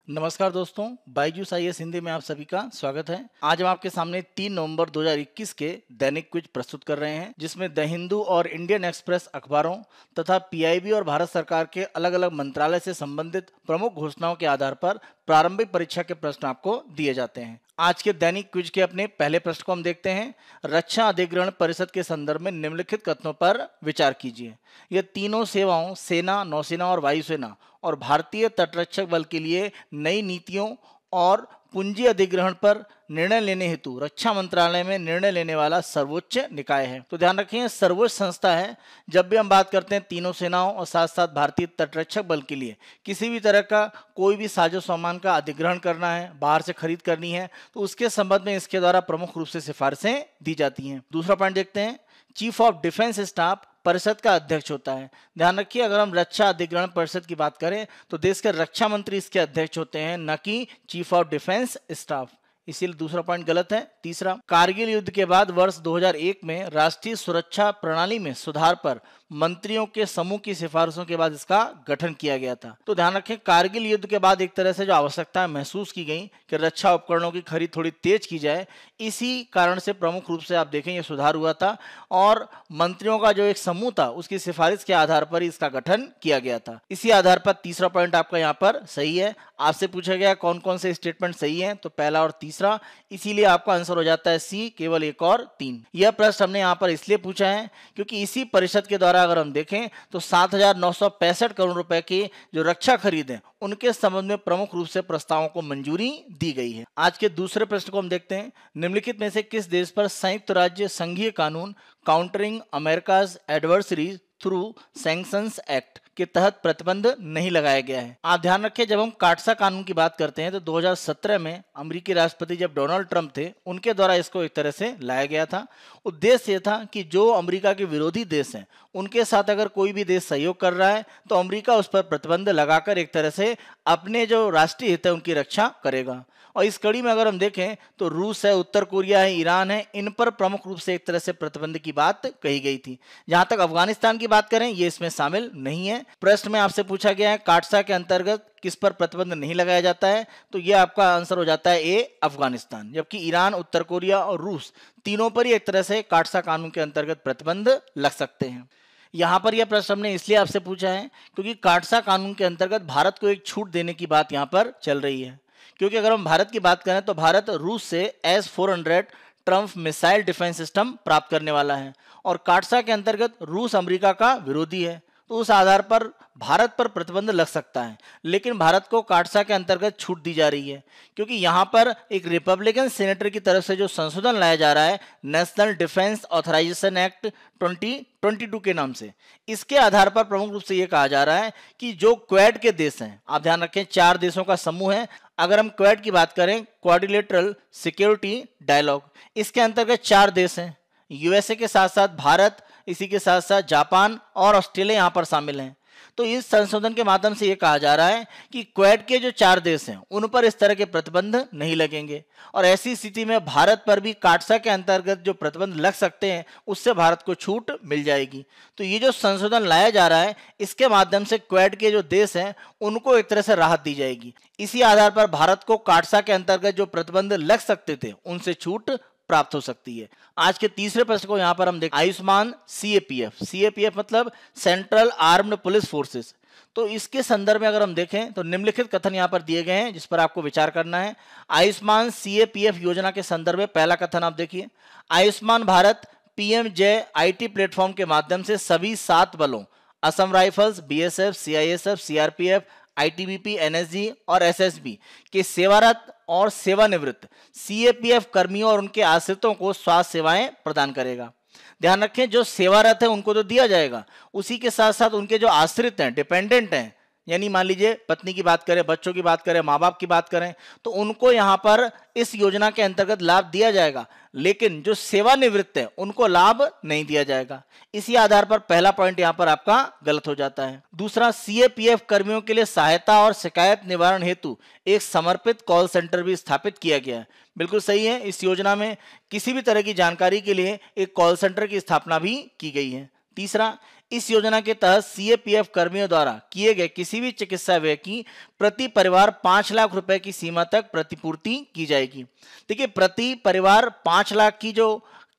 नमस्कार दोस्तों, बायजूस आईएएस हिंदी में आप सभी का स्वागत है। आज हम आपके सामने 3 नवंबर 2021 के दैनिक क्विज प्रस्तुत कर रहे हैं, जिसमें द हिंदू और इंडियन एक्सप्रेस अखबारों तथा पीआईबी और भारत सरकार के अलग अलग मंत्रालय से संबंधित प्रमुख घोषणाओं के आधार पर प्रारंभिक परीक्षा के प्रश्न आपको दिए जाते हैं। आज के दैनिक क्विज के अपने पहले प्रश्न को हम देखते हैं। रक्षा अधिग्रहण परिषद के संदर्भ में निम्नलिखित कथनों पर विचार कीजिए। यह तीनों सेवाओं सेना, नौसेना और वायुसेना और भारतीय तटरक्षक बल के लिए नई नीतियों और पूंजी अधिग्रहण पर निर्णय लेने हेतु रक्षा मंत्रालय में निर्णय लेने वाला सर्वोच्च निकाय है। तो ध्यान रखें, सर्वोच्च संस्था है। जब भी हम बात करते हैं तीनों सेनाओं और साथ साथ भारतीय तटरक्षक बल के लिए किसी भी तरह का कोई भी साजो सामान का अधिग्रहण करना है, बाहर से खरीद करनी है, तो उसके संबंध में इसके द्वारा प्रमुख रूप से सिफारिशें दी जाती हैं। दूसरा पॉइंट देखते हैं, चीफ ऑफ डिफेंस स्टाफ परिषद का अध्यक्ष होता है। ध्यान रखिए, अगर हम रक्षा अधिग्रहण परिषद की बात करें तो देश के रक्षा मंत्री इसके अध्यक्ष होते हैं, न कि चीफ ऑफ डिफेंस स्टाफ। इसीलिए दूसरा पॉइंट गलत है। तीसरा, कारगिल युद्ध के बाद वर्ष 2001 में राष्ट्रीय सुरक्षा प्रणाली में सुधार पर मंत्रियों के समूह की सिफारिशों के बाद इसका गठन किया गया था। तो ध्यान रखें, कारगिल युद्ध के बाद एक तरह से जो आवश्यकता महसूस की गई कि रक्षा उपकरणों की खरीद थोड़ी तेज की जाए, इसी कारण से प्रमुख रूप से आप देखें ये सुधार हुआ था और मंत्रियों का जो एक समूह था उसकी सिफारिश के आधार पर इसका गठन किया गया था। इसी आधार पर तीसरा पॉइंट आपका यहाँ पर सही है। आपसे पूछा गया कौन कौन से स्टेटमेंट सही है, तो पहला और तीसरा, इसीलिए आपका आंसर हो जाता है सी, केवल 1 और 3। यह प्रश्न हमने यहाँ पर इसलिए पूछा है क्योंकि इसी परिषद के द्वारा अगर हम देखें तो 7,965 करोड़ रुपए की जो रक्षा खरीद है उनके संबंध में प्रमुख रूप से प्रस्तावों को मंजूरी दी गई है। आज के दूसरे प्रश्न को हम देखते हैं, निम्नलिखित में से किस देश पर संयुक्त राज्य संघीय कानून Countering America's Adversaries Through Sanctions Act के तहत प्रतिबंध नहीं लगाया गया है। आप ध्यान रखें, जब हम काटसा कानून की बात करते हैं तो 2017 में अमेरिकी राष्ट्रपति जब डोनाल्ड ट्रंप थे उनके द्वारा इसको एक तरह से लाया गया था। उद्देश्य ये था कि जो अमेरिका के विरोधी देश हैं उनके साथ अगर कोई भी देश सहयोग कर रहा है तो अमेरिका उस पर प्रतिबंध लगाकर एक तरह से अपने जो राष्ट्रीय हित है उनकी रक्षा करेगा। और इस कड़ी में अगर हम देखें तो रूस है, उत्तर कोरिया है, ईरान है, इन पर प्रमुख रूप से एक तरह से प्रतिबंध की बात कही गई थी। जहां तक अफगानिस्तान की बात करें ये इसमें शामिल नहीं है। प्रश्न में आपसे पूछा गया है काटसा के अंतर्गत किस पर प्रतिबंध नहीं लगाया जाता है, तो यह आपका आंसर हो जाता है ए, अफगानिस्तान। जबकि ईरान, उत्तर कोरिया और रूस तीनों पर ही एक तरह से काटसा कानून के अंतर्गत प्रतिबंध लग सकते हैं। यहाँ पर यह प्रश्न हमने इसलिए आपसे पूछा है क्योंकि काटसा कानून के अंतर्गत भारत को एक छूट देने की बात यहाँ पर चल रही है। क्योंकि अगर हम भारत की बात करें तो भारत रूस से S-400 Trump missile defence system प्राप्त करने वाला है और काटसा के अंतर्गत रूस अमेरिका का विरोधी है, तो उस आधार पर भारत पर प्रतिबंध लग सकता है। लेकिन भारत को काटसा के अंतर्गत छूट दी जा रही है क्योंकि यहाँ पर एक रिपब्लिकन सेनेटर की तरफ से जो संशोधन लाया जा रहा है नेशनल डिफेंस ऑथराइजेशन एक्ट 2022 के नाम से, इसके आधार पर प्रमुख रूप से ये कहा जा रहा है कि जो क्वेड के देश हैं, आप ध्यान रखें 4 देशों का समूह है। अगर हम क्वेड की बात करें, क्वाड्रिलेटरल सिक्योरिटी डायलॉग, इसके अंतर्गत 4 देश हैं। यूएसए के साथ साथ भारत, इसी के साथ साथ जापान और ऑस्ट्रेलिया यहाँ पर शामिल हैं। तो इस संशोधन के माध्यम से ये कहा जा रहा है कि क्वेड के जो 4 देश हैं उन पर इस तरह के प्रतिबंध नहीं लगेंगे और ऐसी स्थिति में भारत पर भी काटसा के अंतर्गत जो प्रतिबंध लग सकते हैं उससे भारत को छूट मिल जाएगी। तो ये जो संशोधन लाया जा रहा है इसके माध्यम से क्वेड के जो देश हैं उनको एक तरह से राहत दी जाएगी। इसी आधार पर भारत को काटसा के अंतर्गत जो प्रतिबंध लग सकते थे उनसे छूट प्राप्त हो सकती है। आज के तीसरे प्रश्न को यहाँ पर हम देखें, आयुष्मान सीएपीएफ मतलब सेंट्रल आर्म्ड पुलिस फोर्सेस। तो इसके संदर्भ में अगर हम देखें तो निम्नलिखित कथन यहाँ पर दिए गए हैं जिस पर आपको विचार करना है। आयुष्मान सीएपीएफ योजना के संदर्भ में पहला कथन आप देखिए, आयुष्मान भारत पीएमजे आईटी प्लेटफॉर्म के माध्यम से सभी 7 बलों Assam rifles, BSF, CISF, CRPF, ITBP, NSG और एसएसबी के सेवारत और सेवानिवृत्त सीएपीएफ कर्मियों और उनके आश्रितों को स्वास्थ्य सेवाएं प्रदान करेगा। ध्यान रखें, जो सेवारत है उनको तो दिया जाएगा, उसी के साथ साथ उनके जो आश्रित हैं, डिपेंडेंट हैं, यानी मान लीजिए पत्नी की बात करें, बच्चों की बात करें, माँ बाप की बात करें, तो उनको यहाँ पर इस योजना के अंतर्गत लाभ दिया जाएगा। लेकिन जो सेवानिवृत्त है उनको लाभ नहीं दिया जाएगा। इसी आधार पर पहला पॉइंट यहाँ पर आपका गलत हो जाता है। दूसरा, सीएपीएफ कर्मियों के लिए सहायता और शिकायत निवारण हेतु एक समर्पित कॉल सेंटर भी स्थापित किया गया है। बिल्कुल सही है, इस योजना में किसी भी तरह की जानकारी के लिए एक कॉल सेंटर की स्थापना भी की गई है। तीसरा, इस योजना के तहत सीएपीएफ कर्मियों द्वारा किए गए किसी भी चिकित्सा व्यय की प्रति परिवार 5 लाख रुपए की सीमा तक प्रतिपूर्ति की जाएगी। देखिए, प्रति परिवार 5 लाख की जो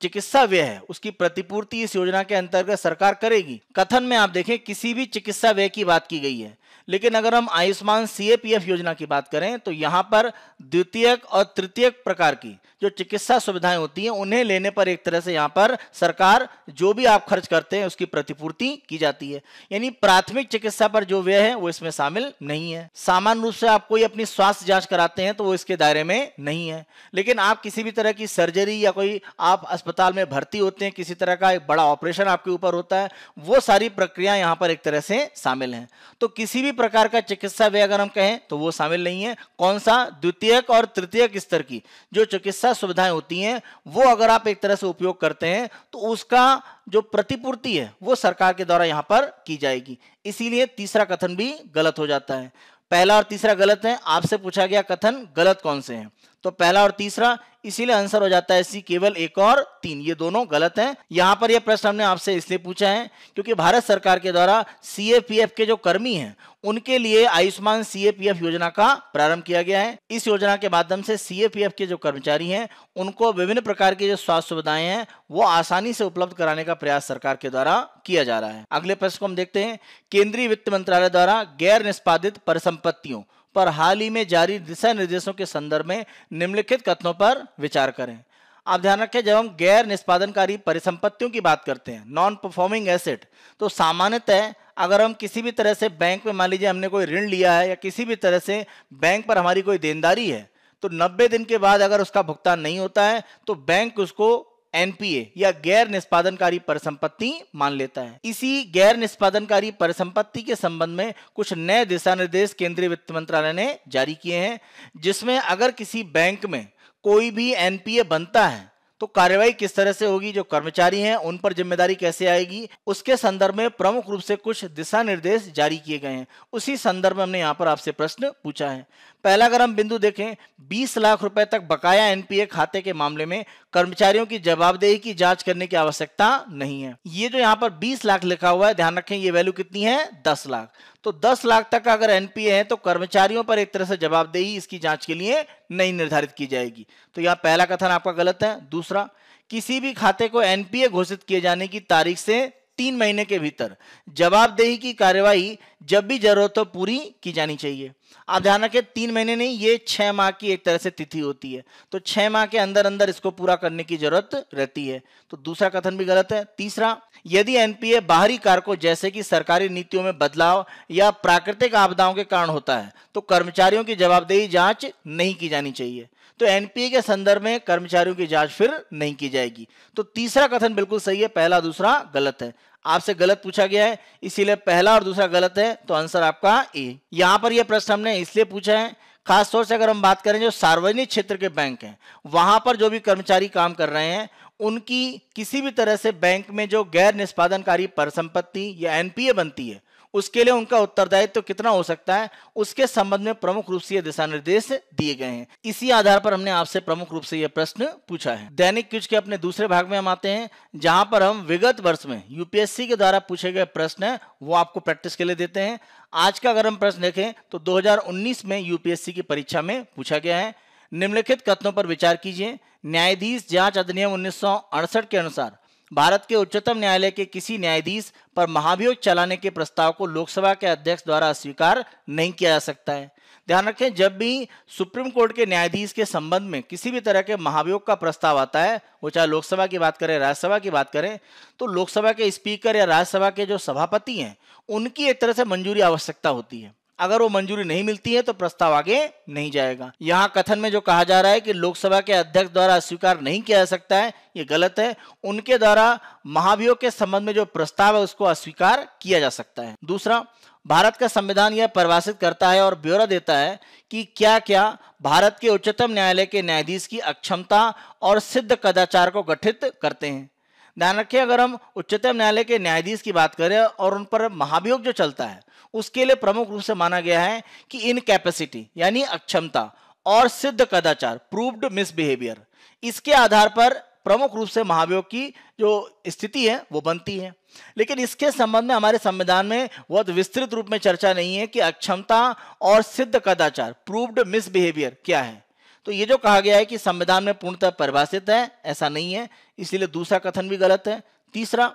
चिकित्सा व्यय है उसकी प्रतिपूर्ति इस योजना के अंतर्गत सरकार करेगी। कथन में आप देखें किसी भी चिकित्सा व्यय की बात की गई है, लेकिन अगर हम आयुष्मान सीएपीएफ योजना की बात करें तो यहाँ पर द्वितीयक और तृतीयक प्रकार की जो चिकित्सा सुविधाएं होती हैं उन्हें लेने पर एक तरह से यहाँ पर सरकार जो भी आप खर्च करते हैं उसकी प्रतिपूर्ति की जाती है। यानी प्राथमिक चिकित्सा पर जो व्यय है वो इसमें शामिल नहीं है। सामान्य रूप से आप कोई अपनी स्वास्थ्य जांच कराते हैं तो वो इसके दायरे में नहीं है, लेकिन आप किसी भी तरह की सर्जरी या कोई आप अस्पताल में भर्ती होते हैं, किसी तरह का एक बड़ा ऑपरेशन आपके ऊपर होता है, वो सारी प्रक्रिया यहाँ पर एक तरह से शामिल हैं। तो किसी भी प्रकार का चिकित्सा व्यय अगर हम कहें तो वो शामिल नहीं है। कौन सा? द्वितीयक और तृतीयक स्तर की जो चिकित्सा सुविधाएं होती हैं वो अगर आप एक तरह से उपयोग करते हैं तो उसका जो प्रतिपूर्ति है वो सरकार के द्वारा यहां पर की जाएगी। इसीलिए तीसरा कथन भी गलत हो जाता है। पहला और तीसरा गलत है। आपसे पूछा गया कथन गलत कौन से हैं, तो पहला और तीसरा, इसीलिए आंसर हो जाता है सी, केवल 1 और 3, ये दोनों गलत हैं। यहां पर यह प्रश्न हमने आपसे इसलिए पूछा है क्योंकि भारत सरकार के द्वारा सीएपीएफ के जो कर्मी हैं उनके लिए आयुष्मान सीएपीएफ योजना का प्रारंभ किया गया है। इस योजना के माध्यम से सीएपीएफ के जो कर्मचारी हैं उनको विभिन्न प्रकार की जो स्वास्थ्य सुविधाएं हैं वो आसानी से उपलब्ध कराने का प्रयास सरकार के द्वारा किया जा रहा है। अगले प्रश्न को हम देखते हैं। केंद्रीय वित्त मंत्रालय द्वारा गैर निष्पादित परिसंपत्तियों पर हाल ही में जारी दिशा निर्देशों के संदर्भ में निम्नलिखित कथनों पर विचार करें। आप ध्यान रखें, जब हम गैर निष्पादनकारी परिसंपत्तियों की बात करते हैं, नॉन परफॉर्मिंग एसेट, तो सामान्यतः अगर हम किसी भी तरह से बैंक में मान लीजिए हमने कोई ऋण लिया है या किसी भी तरह से बैंक पर हमारी कोई देनदारी है, तो 90 दिन के बाद अगर उसका भुगतान नहीं होता है तो बैंक उसको एनपीए या गैर निष्पादनकारी परिसंपत्ति मान लेता है। इसी गैर निष्पादनकारी परिसंपत्ति के संबंध में कुछ नए दिशा निर्देश केंद्रीय वित्त मंत्रालय ने जारी किए हैं, जिसमें अगर किसी बैंक में कोई भी एनपीए बनता है तो कार्रवाई किस तरह से होगी, जो कर्मचारी हैं उन पर जिम्मेदारी कैसे आएगी, उसके संदर्भ में प्रमुख रूप से कुछ दिशा निर्देश जारी किए गए हैं। उसी संदर्भ में हमने यहाँ पर आपसे प्रश्न पूछा है। पहला अगर हम बिंदु देखें, 20 लाख रुपए तक बकाया एनपीए खाते के मामले में कर्मचारियों की जवाबदेही की जांच करने की आवश्यकता नहीं है। ये जो यहाँ पर 20 लाख लिखा हुआ है, ध्यान रखें ये वैल्यू कितनी है, 10 लाख। तो 10 लाख तक का अगर एनपीए है तो कर्मचारियों पर एक तरह से जवाबदेही इसकी जांच के लिए नहीं निर्धारित की जाएगी। तो यहाँ पहला कथन आपका गलत है। दूसरा, किसी भी खाते को एनपीए घोषित किए जाने की तारीख से 3 महीने के भीतर जवाबदेही की कार्यवाही जब भी जरूरत हो पूरी की जानी चाहिए। आप ध्यान रखें 3 महीने नहीं, ये 6 माह की एक तरह से तिथि होती है, तो 6 माह के अंदर अंदर इसको पूरा करने की जरूरत रहती है। तो दूसरा कथन भी गलत है। तीसरा, यदि एनपीए बाहरी कारकों जैसे कि सरकारी नीतियों में बदलाव या प्राकृतिक आपदाओं के कारण होता है तो कर्मचारियों की जवाबदेही जांच नहीं की जानी चाहिए। तो एनपीए के संदर्भ में कर्मचारियों की जांच फिर नहीं की जाएगी। तो तीसरा कथन बिल्कुल सही है, पहला दूसरा गलत है। आपसे गलत पूछा गया है इसीलिए पहला और दूसरा गलत है, तो आंसर आपका ए। यहां पर यह प्रश्न हमने इसलिए पूछा है, खास तौर से अगर हम बात करें जो सार्वजनिक क्षेत्र के बैंक हैं वहां पर जो भी कर्मचारी काम कर रहे हैं उनकी किसी भी तरह से बैंक में जो गैर निष्पादनकारी परिसंपत्ति या एनपीए बनती है उसके लिए उनका उत्तरदायित्व तो कितना हो सकता है, उसके संबंध में प्रमुख रूप से ये दिशा निर्देश दिए गए हैं। इसी आधार पर हमने आपसे प्रमुख रूप से यह प्रश्न पूछा है। दैनिक क्विज के अपने दूसरे भाग में हम आते हैं, जहां पर हम विगत वर्ष में यूपीएससी के द्वारा पूछे गए प्रश्न है वो आपको प्रैक्टिस के लिए देते हैं। आज का अगर हम प्रश्न देखें तो 2019 में यूपीएससी की परीक्षा में पूछा गया है। निम्नलिखित कथनों पर विचार कीजिए। न्यायाधीश जांच अधिनियम 1968 के अनुसार भारत के उच्चतम न्यायालय के किसी न्यायाधीश पर महाभियोग चलाने के प्रस्ताव को लोकसभा के अध्यक्ष द्वारा अस्वीकार नहीं किया जा सकता है। ध्यान रखें, जब भी सुप्रीम कोर्ट के न्यायाधीश के संबंध में किसी भी तरह के महाभियोग का प्रस्ताव आता है, वो चाहे लोकसभा की बात करें राज्यसभा की बात करें, तो लोकसभा के स्पीकर या राज्यसभा के जो सभापति हैं उनकी एक तरह से मंजूरी आवश्यकता होती है। अगर वो मंजूरी नहीं मिलती है तो प्रस्ताव आगे नहीं जाएगा। यहाँ कथन में जो कहा जा रहा है कि लोकसभा के अध्यक्ष द्वारा अस्वीकार नहीं किया जा सकता है, ये गलत है। उनके द्वारा महाभियोग के संबंध में जो प्रस्ताव है उसको अस्वीकार किया जा सकता है। दूसरा, भारत का संविधान यह परिभाषित करता है और ब्यौरा देता है कि क्या क्या भारत के उच्चतम न्यायालय के न्यायाधीश की अक्षमता और सिद्ध कदाचार को गठित करते हैं। ध्यान रखें, अगर हम उच्चतम न्यायालय के न्यायाधीश की बात करें और उन पर महाभियोग जो चलता है उसके लिए प्रमुख रूप से माना गया है कि इनकैपेसिटी यानी अक्षमता और सिद्ध कदाचार प्रूव्ड मिसबिहेवियर, इसके आधार पर प्रमुख रूप से महाभियोग की जो स्थिति है वो बनती है। लेकिन इसके संबंध में हमारे संविधान में बहुत विस्तृत रूप में चर्चा नहीं है कि अक्षमता और सिद्ध कदाचार, प्रूव्ड मिसबिहेवियर क्या है। तो ये जो कहा गया है कि संविधान में पूर्णतः परिभाषित है, ऐसा नहीं है, इसीलिए दूसरा कथन भी गलत है। तीसरा,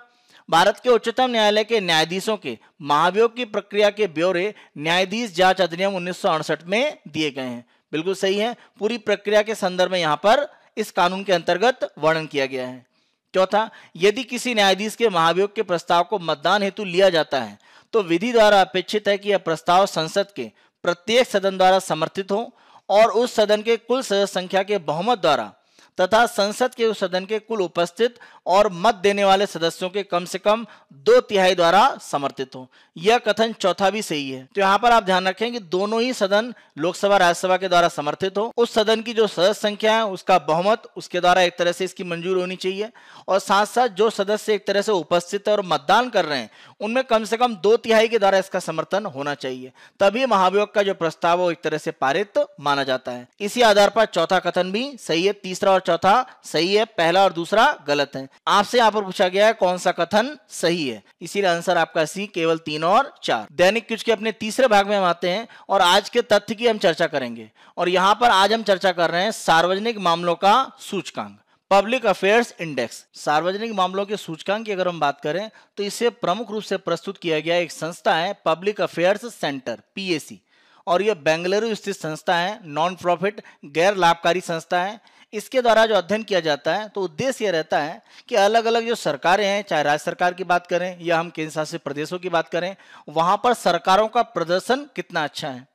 भारत के उच्चतम न्यायालय के न्यायाधीशों के महाभियोग की प्रक्रिया के ब्यौरे न्यायाधीश जांच अधिनियम 1968 में दिए गए हैं। बिल्कुल सही है, पूरी प्रक्रिया के संदर्भ में यहाँ पर इस कानून के अंतर्गत वर्णन किया गया है। चौथा, यदि किसी न्यायाधीश के महाभियोग के प्रस्ताव को मतदान हेतु लिया जाता है तो विधि द्वारा अपेक्षित है कि यह प्रस्ताव संसद के प्रत्येक सदन द्वारा समर्थित हो और उस सदन के कुल सदस्य संख्या के बहुमत द्वारा तथा संसद के उस सदन के कुल उपस्थित और मत देने वाले सदस्यों के कम से कम 2/3 द्वारा समर्थित हो। यह कथन चौथा भी सही है। तो यहाँ पर आप ध्यान रखें कि दोनों ही सदन लोकसभा राज्यसभा के द्वारा समर्थित हो, उस सदन की जो सदस्य संख्या है उसका बहुमत उसके द्वारा एक तरह से इसकी मंजूर होनी चाहिए, और साथ साथ जो सदस्य एक तरह से उपस्थित है और मतदान कर रहे हैं उनमें कम से कम 2/3 के द्वारा इसका समर्थन होना चाहिए, तभी महाभियोग का जो प्रस्ताव है वो एक तरह से पारित माना जाता है। इसी आधार पर चौथा कथन भी सही है, तीसरा और चौथा सही है, पहला और दूसरा गलत है। आपसे यहाँ पर पूछा गया है कौन सा कथन सही है, इसीलिए आंसर आपका सी, केवल 3 और 4। दैनिक क्विज के अपने तीसरे भाग में हम आते हैं और आज के तथ्य की हम चर्चा करेंगे। और यहाँ पर आज हम चर्चा कर रहे हैं सार्वजनिक मामलों का सूचकांक, पब्लिक अफेयर्स इंडेक्स। सार्वजनिक मामलों के सूचकांक की अगर हम बात करें तो इसे प्रमुख रूप से प्रस्तुत किया गया एक संस्था है पब्लिक अफेयर्स सेंटर, PAC, और यह बेंगलुरु स्थित संस्था है, नॉन प्रॉफिट गैर लाभकारी संस्था है। इसके द्वारा जो अध्ययन किया जाता है तो उद्देश्य यह रहता है कि अलग अलग जो सरकारें हैं, चाहे राज्य सरकार की बात करें या हम केंद्र शासित प्रदेशों की बात करें, वहां पर सरकारों का प्रदर्शन कितना अच्छा है।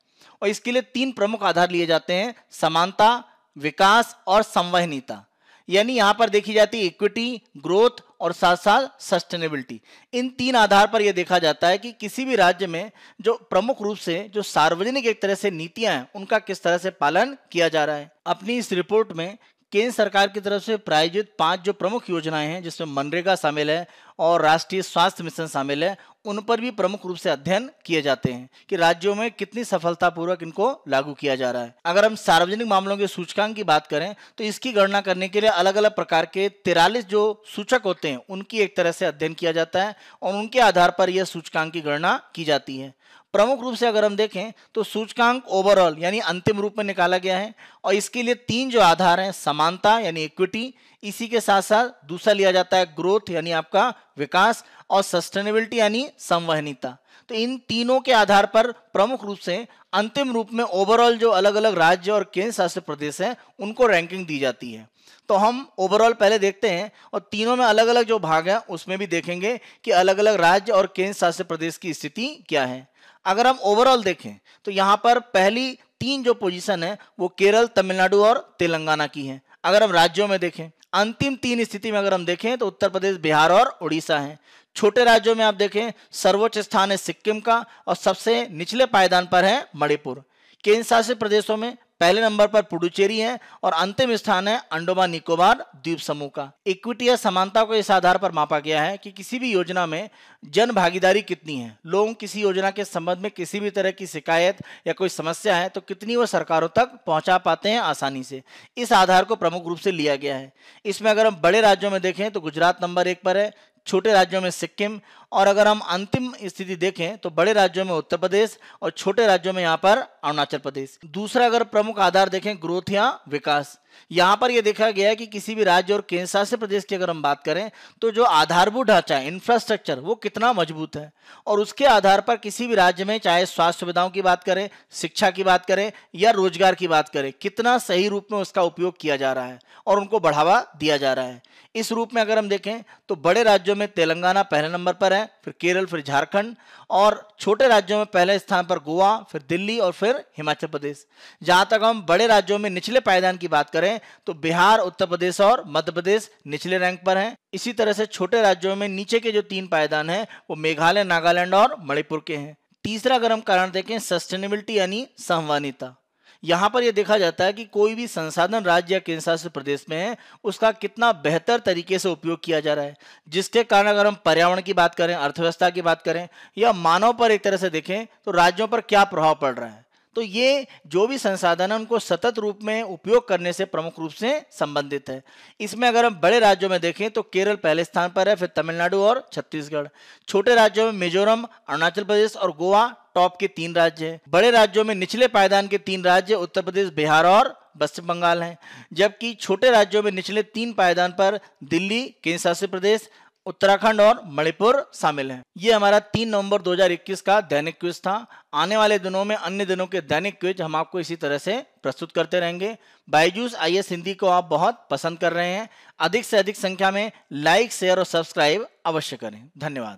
और इसके लिए 3 प्रमुख आधार लिए जाते हैं, समानता, विकास और संवहनीयता। यानी यहां पर देखी जाती है इक्विटी, ग्रोथ और साथ साथ सस्टेनेबिलिटी। इन 3 आधार पर यह देखा जाता है कि किसी भी राज्य में जो प्रमुख रूप से जो सार्वजनिक एक तरह से नीतियां हैं उनका किस तरह से पालन किया जा रहा है। अपनी इस रिपोर्ट में केंद्र सरकार की तरफ से प्रायोजित 5 जो प्रमुख योजनाएं हैं, जिसमें मनरेगा शामिल है और राष्ट्रीय स्वास्थ्य मिशन शामिल है, उन पर भी प्रमुख रूप से अध्ययन किए जाते हैं कि राज्यों में कितनी सफलतापूर्वक इनको लागू किया जा रहा है। अगर हम सार्वजनिक मामलों के सूचकांक की बात करें तो इसकी गणना करने के लिए अलग अलग प्रकार के 43 जो सूचक होते हैं उनकी एक तरह से अध्ययन किया जाता है और उनके आधार पर यह सूचकांक की गणना की जाती है। प्रमुख रूप से अगर हम देखें तो सूचकांक ओवरऑल यानी अंतिम रूप में निकाला गया है और इसके लिए 3 जो आधार हैं, समानता यानी इक्विटी, इसी के साथ साथ दूसरा लिया जाता है ग्रोथ यानी आपका विकास, और सस्टेनेबिलिटी यानी संवहनीयता। तो इन तीनों के आधार पर प्रमुख रूप से अंतिम रूप में ओवरऑल जो अलग अलग राज्य और केंद्र शासित प्रदेश हैं उनको रैंकिंग दी जाती है। तो हम ओवरऑल पहले देखते हैं और तीनों में अलग अलग जो भाग है उसमें भी देखेंगे कि अलग अलग राज्य और केंद्र शासित प्रदेश की स्थिति क्या है। अगर हम ओवरऑल देखें तो यहाँ पर पहली 3 जो पोजीशन है वो केरल, तमिलनाडु और तेलंगाना की है। अगर हम राज्यों में देखें, अंतिम 3 स्थिति में अगर हम देखें तो उत्तर प्रदेश, बिहार और उड़ीसा है। छोटे राज्यों में आप देखें सर्वोच्च स्थान है सिक्किम का और सबसे निचले पायदान पर है मणिपुर। केंद्र शासित प्रदेशों में पहले नंबर पर पुडुचेरी है और अंतिम स्थान है अंडमान निकोबार द्वीप समूह का। इक्विटी या समानता को इस आधार पर मापा गया है कि किसी भी योजना में जन भागीदारी कितनी है, लोग किसी योजना के संबंध में किसी भी तरह की शिकायत या कोई समस्या है तो कितनी वो सरकारों तक पहुंचा पाते हैं आसानी से। इस आधार को प्रमुख रूप से लिया गया है। इसमें अगर हम बड़े राज्यों में देखें तो गुजरात नंबर 1 पर है, छोटे राज्यों में सिक्किम, और अगर हम अंतिम स्थिति देखें तो बड़े राज्यों में उत्तर प्रदेश और छोटे राज्यों में यहाँ पर अरुणाचल प्रदेश। दूसरा अगर प्रमुख आधार देखें ग्रोथ या विकास, यहाँ पर यह देखा गया है कि किसी भी राज्य और केंद्र शासित प्रदेश की अगर हम बात करें तो जो आधारभूत ढांचा है, इंफ्रास्ट्रक्चर, वो कितना मजबूत है और उसके आधार पर किसी भी राज्य में चाहे स्वास्थ्य सुविधाओं की बात करें, शिक्षा की बात करें या रोजगार की बात करें, कितना सही रूप में उसका उपयोग किया जा रहा है और उनको बढ़ावा दिया जा रहा है। इस रूप में अगर हम देखें तो बड़े राज्यों में तेलंगाना पहले नंबर पर है, फिर केरल, फिर झारखंड, और छोटे राज्यों में पहले स्थान पर गोवा, फिर दिल्ली और फिर हिमाचल प्रदेश। जहां तक हम बड़े राज्यों में निचले पायदान की बात करें तो बिहार, उत्तर प्रदेश और मध्य प्रदेश निचले रैंक पर हैं। इसी तरह से छोटे राज्यों में नीचे के जो 3 पायदान हैं वो मेघालय, नागालैंड और मणिपुर के हैं। तीसरा अगर हम कारण देखें सस्टेनेबिलिटी यानी संवहनीयता, यहाँ पर यह देखा जाता है कि कोई भी संसाधन राज्य या केंद्र शासित प्रदेश में है उसका कितना बेहतर तरीके से उपयोग किया जा रहा है, जिसके कारण अगर हम पर्यावरण की बात करें, अर्थव्यवस्था की बात करें या मानव पर एक तरह से देखें तो राज्यों पर क्या प्रभाव पड़ रहा है। तो ये जो भी संसाधन है उनको सतत रूप में उपयोग करने से प्रमुख रूप से संबंधित है। इसमें अगर हम बड़े राज्यों में देखें तो केरल पहले स्थान पर है, फिर तमिलनाडु और छत्तीसगढ़। छोटे राज्यों में मिजोरम, अरुणाचल प्रदेश और गोवा टॉप के 3 राज्य हैं। बड़े राज्यों में निचले पायदान के 3 राज्य उत्तर प्रदेश, बिहार और पश्चिम बंगाल हैं, जबकि छोटे राज्यों में निचले 3 पायदान पर दिल्ली, केंद्र शासित प्रदेश, उत्तराखंड और मणिपुर शामिल हैं। ये हमारा 3 नवंबर 2021 का दैनिक क्विज था। आने वाले दिनों में अन्य दिनों के दैनिक क्विज हम आपको इसी तरह से प्रस्तुत करते रहेंगे। बायजूस आईएएस हिंदी को आप बहुत पसंद कर रहे हैं। अधिक से अधिक संख्या में लाइक, शेयर और सब्सक्राइब अवश्य करें। धन्यवाद।